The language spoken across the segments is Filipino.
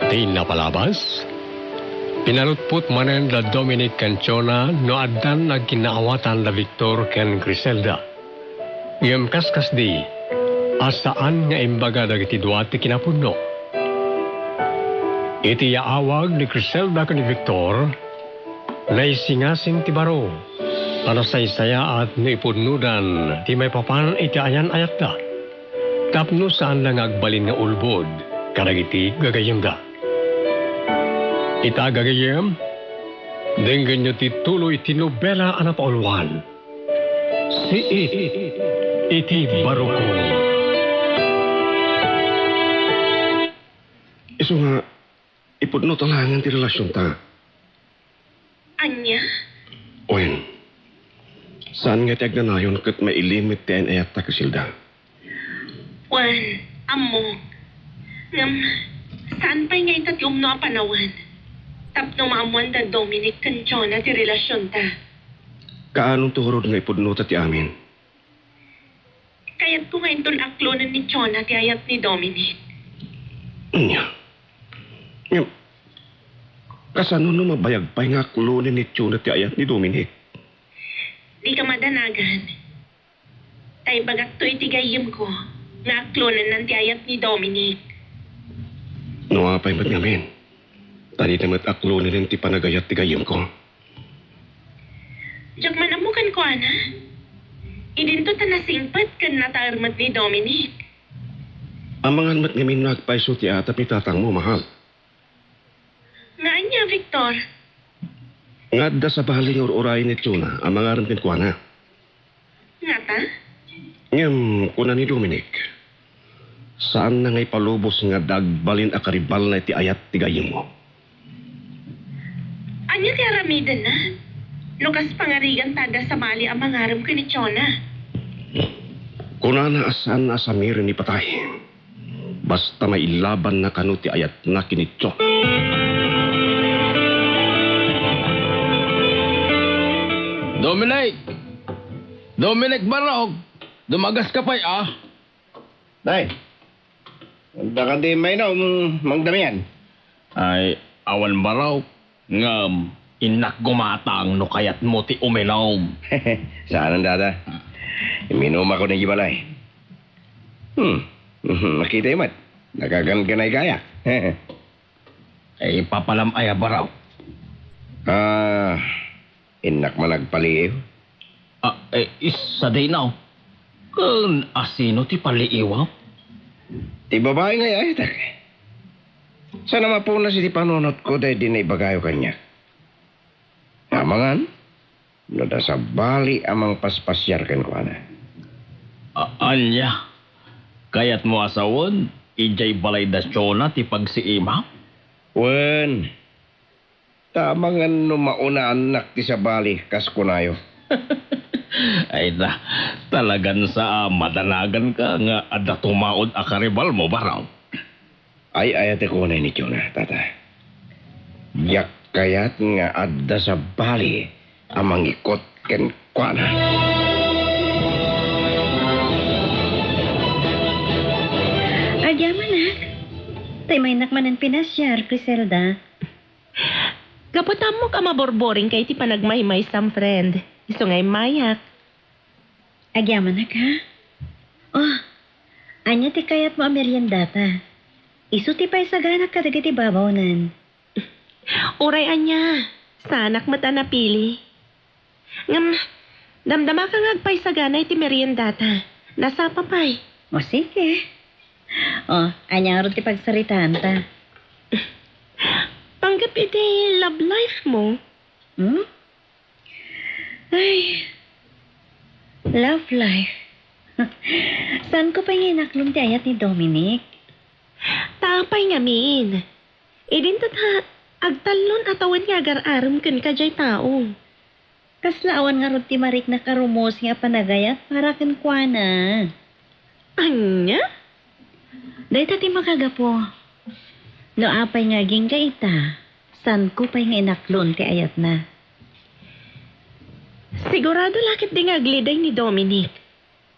Di napalabas, pinalutput manen da Dominic Canchona no addan na ginaawatan da Victor ken Griselda. Iyam kaskas di, asaan nga imbaga dagiti duwati kinapuno. Iti yaawag ni Griselda ken ni Victor, naisingasing ti baro, ano saysaya at niipudnudan, ti may papan iti ayan ayat da. Tapno saan lang agbalin nga ulbod, kadagiti gagayem da. Ita gagayem, denggan nyo ti tuloy ti nobela ana paulwan. Si iti baroko. Iso nga, ipudno talangan ti relasyon ta. Anya? Oyen, saan nga ti agnanayon kat mailimit ti ayat ta Griselda? Juan, amo. Saan pa nga ita ti umno a panawan? Tapno maamuan da Dominic Canchona ti relasyon ta. Kaanong tuhurod nga ipudno ta ti amin? Kaya't ko nga itong aklonan ni Chona ti ayat ni Dominic. Nya. Kasano no mabayagpay nga aklonan ni Chona ti ayat ni Dominic? Di ka madanagan. Tay bagak to itigayim ko nga aklonan ng ti ayat ni Dominic. No, apay mat ngamin. Tadi namat aklonan rin ti panagayat ti gayam ko. Diyak man amukan ko, ana. Idinto ta nasingpat kan nataarmat ni Dominic. Amangan mat ngamin nagpaiso ti atap ni tatang mo, mahal. Nga niya, Victor. Ngadda sa bahaling uray ni Chona, amangaran kin ko na. Nga ta? Ngam, kuna ni Dominic. Saan na ngay palubos nga dagbalin a karibal na ti ayat ti gayam mo? Anya ti aramidan na. Lukas pangarigan tada sa bali ang mangaram ka ni Chona. Kuna na asan asamir ni patay. Basta may ilaban na kanu ti ayat na kinitso. Dominic! Dominic Barog! Dumagas ka pa'y ah! Day, baka di may na magdamihan. Ay, awan baraw. Ngam, inak gumatang no kayat mo ti uminom. Saan ang dada? Minom ako ng gibalay. Nakita yung mat. Nagaganganay kaya. Ay, papalam ay baraw. Inak man nagpaliw. Isa day na. Kung asino ti paliiwaw? Ti babae nga ay tak. Sana mapuna si ti panunot ko dahil di na ibagayo kanya. Amangan, no da sa bali amang paspasyar kan ko na. Anya, kayat mo asawon, ijay balay da Chona ti pagsiima? Wen, tamangan no mauna anak ti sa bali kas kunayo. Ay na, talagan sa madanagan ka nga ada tumaod a karibal mo baraw. Ay ayate ko na ni Chona, tata. Yak kayat nga adda sa bali amang ikot ken kuana. Agyaman nak. Tay may nakmanan pinasyar, Griselda. Kaputam mo ka maborboring kay ti panagmaymay sam friend. Iso nga'y mayak. Agyaman nak ha? Oh, anya ti kayat mo ameriendata. Isu ti pa'y sagana ka dagiti babawnan. Uray anya, sanak mata napili. Ngam, damdama ka ngagpay sagana iti meriendata. Nasa papay. O sige. Oh, anya ron ti pagsaritaan ta. Panggap iti love life mo. Ay, love life. Saan ko pa inaklong ti ayat ni Dominic? Tapay ngamin. Idin ta agtalon atawan nga agar-aram kan kajay tao. Kaslaawan nga ron ti marik na karumos nga panagayat para kan kuana. Anya? Day ti makagapo. No apay nga ging ita, san ko pa'y nga inaklon ti ayat na. Si Sigurado lakit di nga gliday ni Dominic.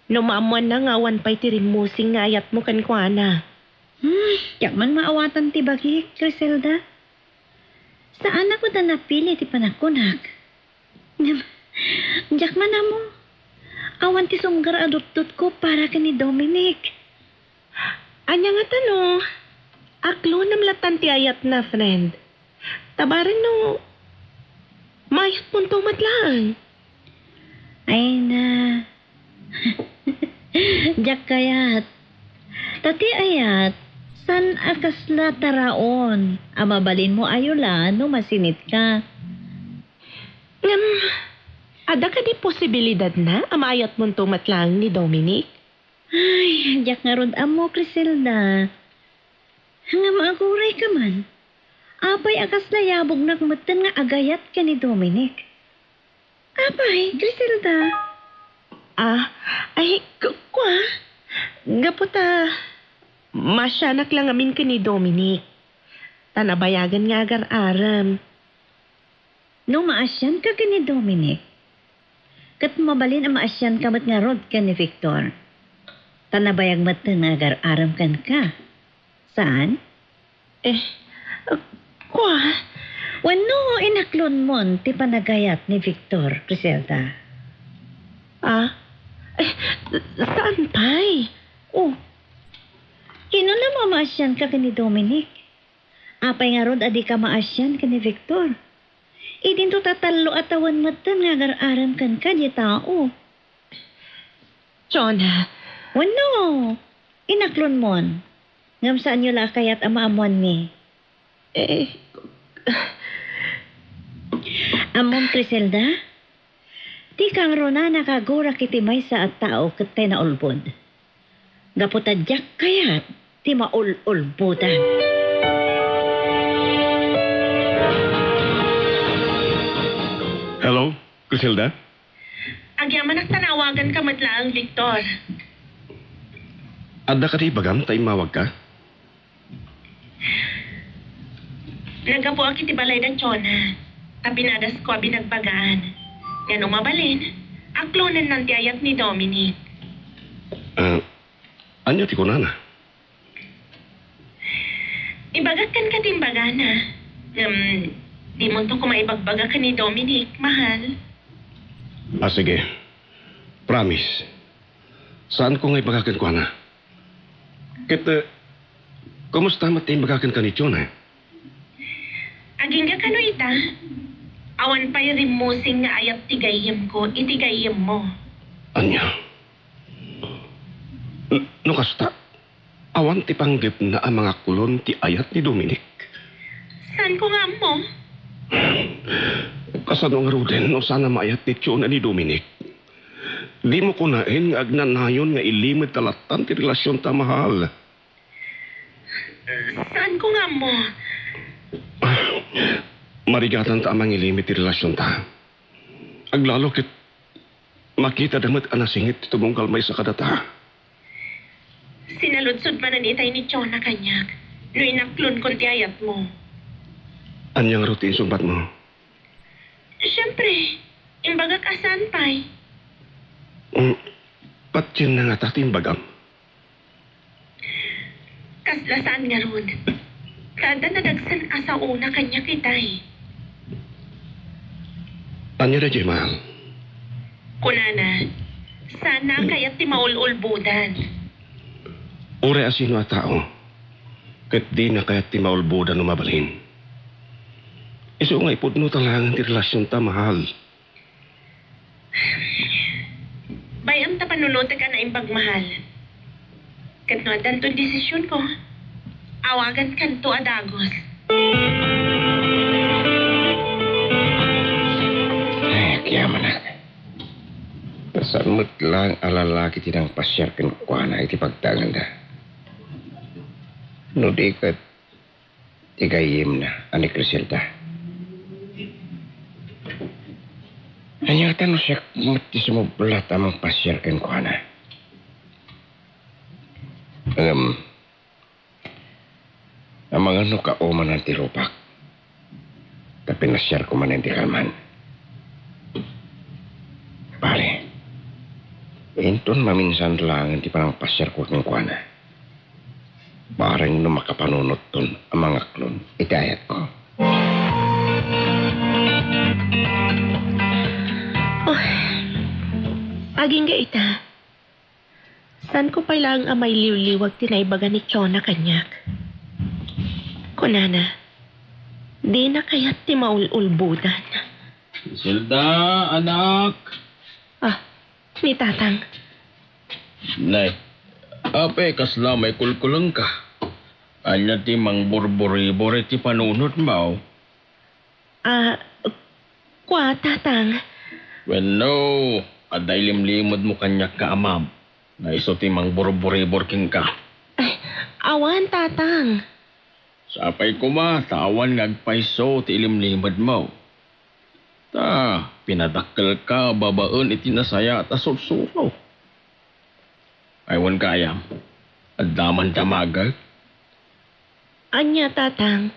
Numaamuan na ngawan pa'y tirimusing nga ayat mo kan kuana. Yak man maawatan ti bagi, Griselda. Saan ako na napili ti panakunak? Diyak man na mo. Awan ti sunggar aduptut ko para ka ni Dominic. Anya nga tanong, aklo namlatan ti ayat na, friend. Tabarin no, may punto matlang. Ay na. Diyak kayat. Tati ayat, san akasla taraon? Amabalin mo ayola no masinit ka. Ada ka di posibilidad na amayat mong tumatlang ni Dominic? Ay, diyak nga rod amo, Criselda. Nga maaguray ka man. Apay akasla yabog nakmatan nga agayat ka ni Dominic. Apay, Criselda. Kwa? Gaputa, masyanak lang amin ka ni Dominic. Tanabayagan nga agar-aram. No maasyan ka ni Dominic, kat mabalin ang maasyan ka mat nga rod ka ni Victor. Tanabayag mat nga agar-aram kan ka. Saan? Kwa? Wano inaklon mon ti panagayat ni Victor, Criselda. Saan pa'y? Kinula mo maasyan ka ni Dominic. Apay nga rod adi ka maasyan ka ni Victor. Idin to tatalo atawan matan nga agar-aram kan ka di tao. Jonah, Wano? Inaklon mon. Ngam saan nyo lakayat amaamuan ni? Amon, Criselda? Di kang rona nakagura kiti may sa at tao kat tenaulbod. Gaputadyak kayat ti maul-ulbodan. Hello, Griselda? agyaman tanawagan ka matlaang Victor. Adda ka di bagam tay mawag ka? Nagapo aki ti balay da Chona. Tapinadas ko binagbagaan. Yan umabalin. Aklonan ng tiayat ni Dominic. Anya ti kunana? Ibagat kan ka timbagana. Di mo to kumaibagbaga ka ni Dominic, mahal. Sige. Promise. Saan ko nga ibagakan ko na? Kita, kumusta matay bagakan ka ni Chona? Aging ka kano ita? Awan pa'y rimusing nga ayat tigayim ko, itigayim mo. Anya? No kasta, awan ti panggip na ang mga kulon ti ayat ni Dominic. Saan ko nga mo? Kasano nga ruden no sana maayat ni Chona ni Dominic. Di mo kunain nga agnanayon nga ilimit talatan ti relasyon ta mahal. Saan ko nga mo? Marigatan ta amang ilimit ti relasyon ta. Aglalo kit makita damat anasingit ti tumungkal may sa kadata. Sinaludsod man itay ni Chona kanyak. No inaklon kon ti ayat mo. Anyang rutin sumbat mo? Siyempre, imbagak asan pa'y. Patsin na nga tatin bagam. Kaslasaan nga ron. Kada nadagsan asa una kanya kitay. Anya na mahal? Kunana, sana kaya't ti maululbudan. Ure asino a tao. Kat di na kaya't ti maulbudan umabalin. Iso nga ipudno talangan ti relasyon ta mahal. Bayam ta panunuta ka na imbagmahal. Kat no adan to desisyon ko. Awagan kan to adagos. Ay, kiyaman na. Tasamot lang alalaki tinang pasyar kan kuana iti pagtangan da. No di kat tigayim na ani Criselda. Hanya no siya mati sumublat amang pasyar kan kuana. Amang ano ka oman ang tirupak. Tapi nasyar ko man ang kalman. Inton maminsan lang ti parang pasir ko ng kuana. Parang no makapanunot ton ang mga klon. Itayat ko. Oh, aging ga ita. San ko pala ang amay liwliwag tinaybaga ni Chona kanyak? Kunana, di na kaya't ti maululbudan. Silda, anak. Ah, ni tatang. Nay, ape kasla may kulkulang ka. Anya ti mang burburi-buri ti panunod mo. Ah, kwa tatang. When no, aday limlimod mo kanyak ka amam. Na iso ti mang burburi-bur king ka. Ay, awan tatang. Sapay ko ma, tawan ngagpaiso ti ilimlimod mo. Ta, pinadakkel ka, babaen iti nasaya at asursuro. Aywan kayam, adaman tamagag. Anya tatang.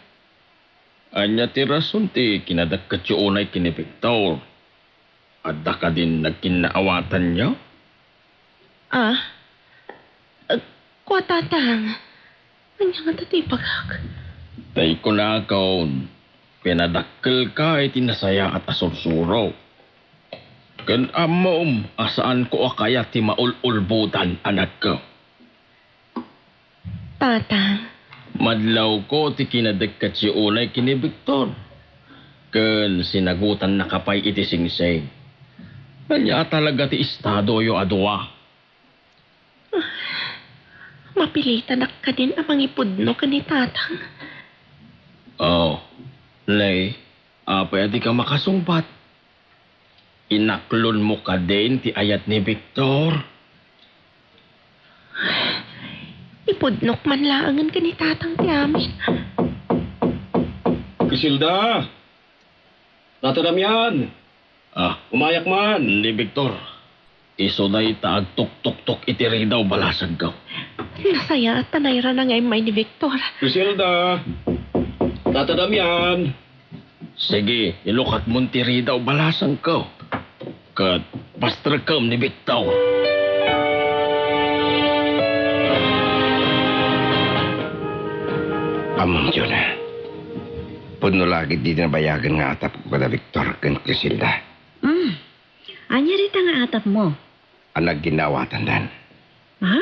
Anya ti rason ti kinadagkat yung unay kini Victor. Adda ka din nagkinaawatan niya? Ah, kwa tatang. Anya nga tatipagak. Tay ko na akaon, pinadakkel ka iti nasaya at asursuro. Kan amom, asaan ko akaya ti maululbutan anak ko. Tatang. Madlaw ko ti kinadagkat si unay kini Victor. Ken sinagutan na kapay iti singsing. Kanya talaga ti estado yo adwa. Mapilitan ka din amang ipudno ka ni tatang. Oh, Lay, apay di ka makasumpat. Inaklon mo ka din ti ayat ni Victor. Ipudnok man laangan ka ni tatang ti amin. Isilda! Tata Damian! Umayak man ni Victor. Iso na itaag tuk-tuk-tuk itiri daw balasag ka. Nasaya at tanayra na ngayon may ni Victor. Isilda! Tata Damian! Sige, ilukat mo tiri daw balasag ka. Kat pastrakam ni Victor. Amang Jonah. Puno lagi di na bayagan nga atap ko kada Victor kan Crisilda. Anya rita nga atap mo. Ang nagginaawatan dan. Ha?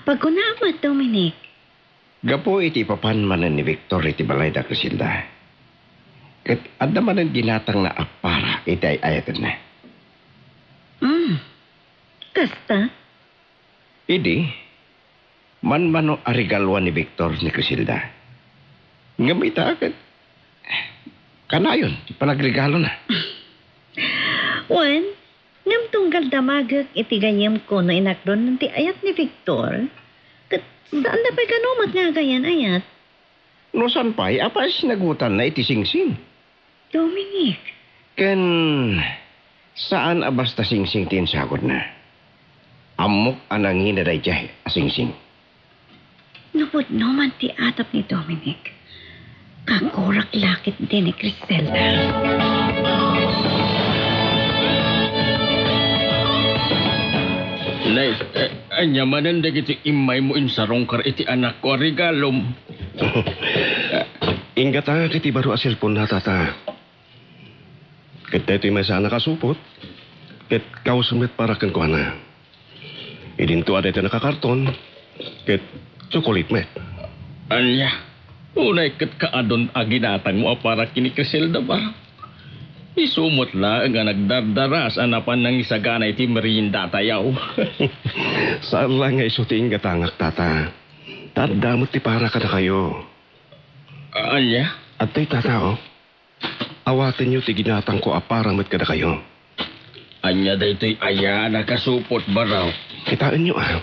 Pagkunaamad, Dominic. Gapo iti papan manan ni Victor iti balay da Crisilda. Kat adda manan ginatang na apara iti ay ayatan na. Kasta? Idi, man arigalwa ni Victor ni Crisilda. Ngamita agad. Kanayon, panagregalo na. Wan, ngam tunggal damagak iti ganyam ko no inakdon ng ti ayat ni Victor. Kat saan na pa'y kanumat nga gayan ayat? No sampay, apa sinagutan na iti singsing? Dominic. Ken, saan abasta singsing tinsagod na? Amok anangin na dayjay asingsing. Nupod naman ti atap ni Dominic. Kakurak lakit din ni Criselda. Nay, anya manan dagiti imay mo insarong kar iti anak ko regalom. Ingat nga kiti baro asilpon na tata. Ket ito'y may sana kasupot. Ket kausumit para kan ko na. Idinto aday ito nakakarton. Ket chocolate met. Anya, unay kat kaadon aginatang mo para kini Criselda ba? Isumot la nga nagdardaras anapan ng isaganay ti merienda tayaw. Saan lang nga isuting gatangak tata. Tandamot ti para ka na kayo. Anya? At tay tata oh. Awatin niyo ti ginatang ko aparang mat ka na kayo. Anya daytoy aya nakasupot ba raw? Kitaan niyo ah.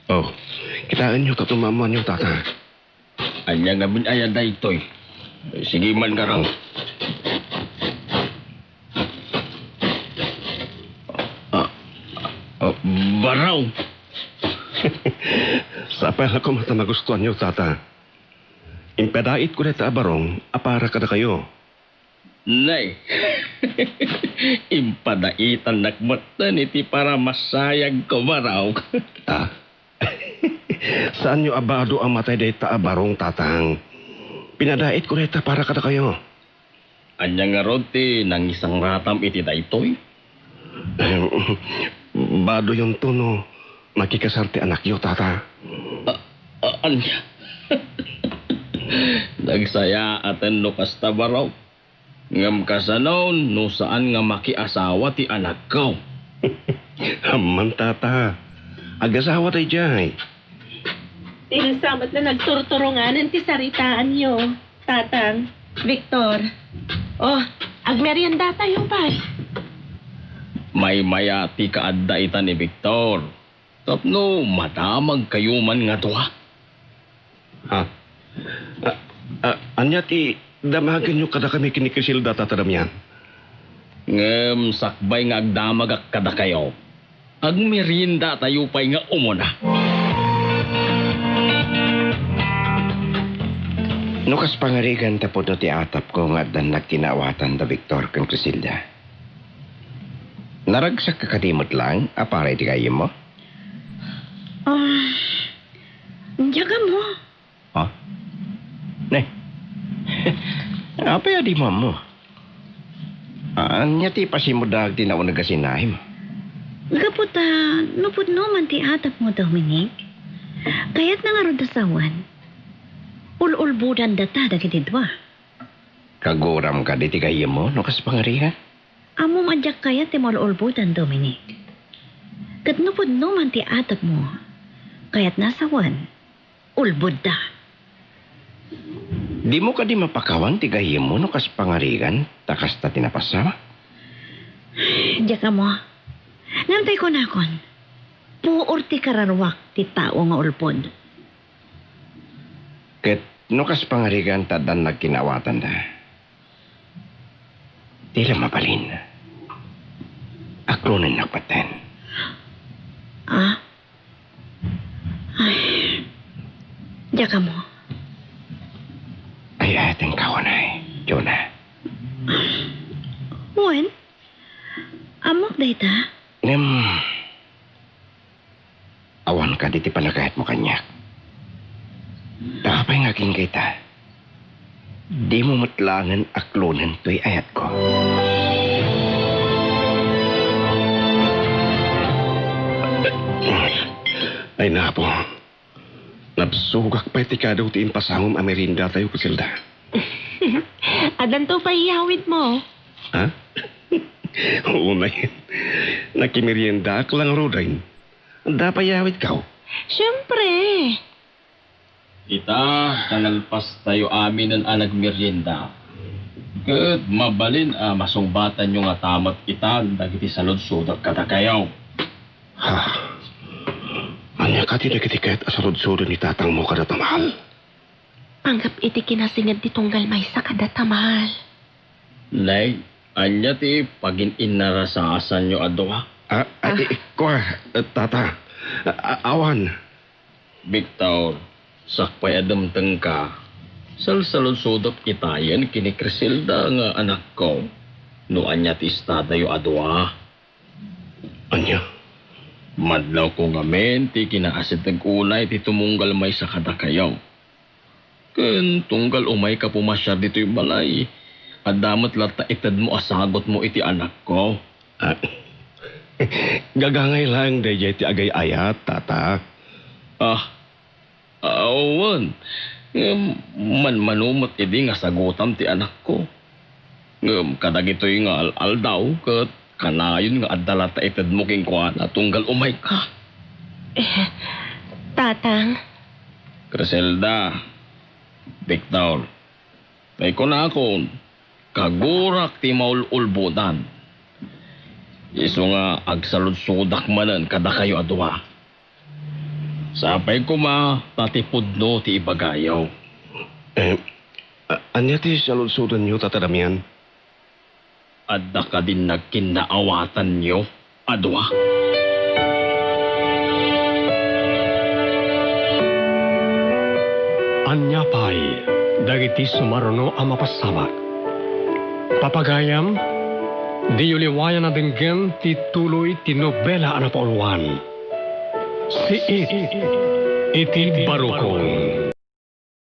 Oh, kitaan niyo katumaman niyo tata. Anya nga bin aya daytoy. Sige man ka raw. Baraw. Sa pala ko mata magustuhan niyo tata. Impedait ko na ta barong apara ka na kayo. Nay, impadaitan nakmatan iti para masayag ko maraw. Ah? Saan nyo abado ang matay day taabarong tatang? Pinadait ko reta para kada kayo. Anya nga rod ti nang isang ratam iti daytoy. Bado yung tuno. Makikasarte anak yo, tata. Anya? Nagsaya aten no kasta baraw. Ngam kasanon no saan nga makiasawa ti anak ko. Aman, tata. Agasawa tayo jay. Tinasamat na nagturturunganan ti saritaan yo, tatang. Victor. Oh, agmerienda tayo pa. May maya ti kaadda ita ni Victor. Tapno madamag kayo man nga to ha. Ha? Anya ti damagan nyo kada kami kinikisilda, tata Damian. Ngem sakbay nga agdamag ak kada kayo. Agmerienda tayo pa'y nga umuna. Nukas pangarigan tapos no ti atap ko nga dan nagtinawatan da Victor kang Crisilda. Naragsak ka kadimot lang, aparay ti kayo mo? Diyaga mo. Ha? Ne? Apa ya di mo? Anya ti pasimudag ti naunag asinahim. Kaputa, nupod no man ti atap mo, Dominic. Kaya't nangarod asawan. Ululbudan data dagiti dwa. Kaguram ka di ti kayo mo, nukas pangarigan? Amo madyak kaya ti ululbudan, Dominic. Kat nupod no man ti atap mo. Kaya't nasawan. Ulbud da. Di mo ka di mapakawan ti kayo mo, nukas pangarigan, takas ta tinapasama? Diyaka mo. Nantay ko na kon. Puor ti kararwak ti tao nga ulpod. Ket nukas pangarigan tadan nagkinawatan da. Tila mabalin. Aklunan nakpaten. Ah? Ay. Diyaka mo. Ay ating kawanay, Jonah. Wen? Amok dayta? Awan ka diti panagayat mo kanyak. Tapay nga king kita. Di mo matlangan aklonan to'y ayat ko. Ay napo. Nabsugak pa iti kadaw tiin pasangom amerinda tayo Crisilda. Adan to pa iyawid mo. Ha? Oo na yun. Nakimerienda ak lang rodain. Dapayawit ka. Siyempre. Ita, kanalpas tayo amin ng anag merienda. Kat mabalin masumbatan nyo nga tamat ita dagiti salod-sudot kada kayo. Ha? Anya ka tinagitiket asalod-sudot ni tatang mo kada tamahal. Anggap iti kinasingad di tunggal may sa kada tamal. Nay, anya ti pagin inarasasan nyo adwa. Tata. Awan. Victor, sakpay adamteng ka. Salsalod-sudot itayan kini Crisilda nga anak ko. No anya ti istadayo adwa. Anya? Madlaw ko nga men, ti kinaasit nag-unay ti tumunggal may sa kada kayaw. Ken tunggal umay ka pumasya dito yung balay. Adamat lata itad mo asagot mo iti anak ko. Gagangay lang dayjay ti agay ayat, tata. Awan. Manumot idi nga sagutam ti anak ko. Kadagitoy nga al daw, kat kanayon nga adalata itad mo king kuan at tunggal umay ka. Tatang. Crisilda, Victor, may kunakon, kagurak ti maululbudan. Iso nga agsalud-sudak manan kada kayo adwa. Sapay ko tatipudno ti ibagayaw. Anya ti salud-sudan nyo, Tata Damian? Adda ka din nagkinaawatan nyo, adwa. Anya pay, dagiti sumaruno ang mapasamak. Papagayam, di uliwayan na denggan ti tuloy ti nobela na pauluan. Si iti barukon.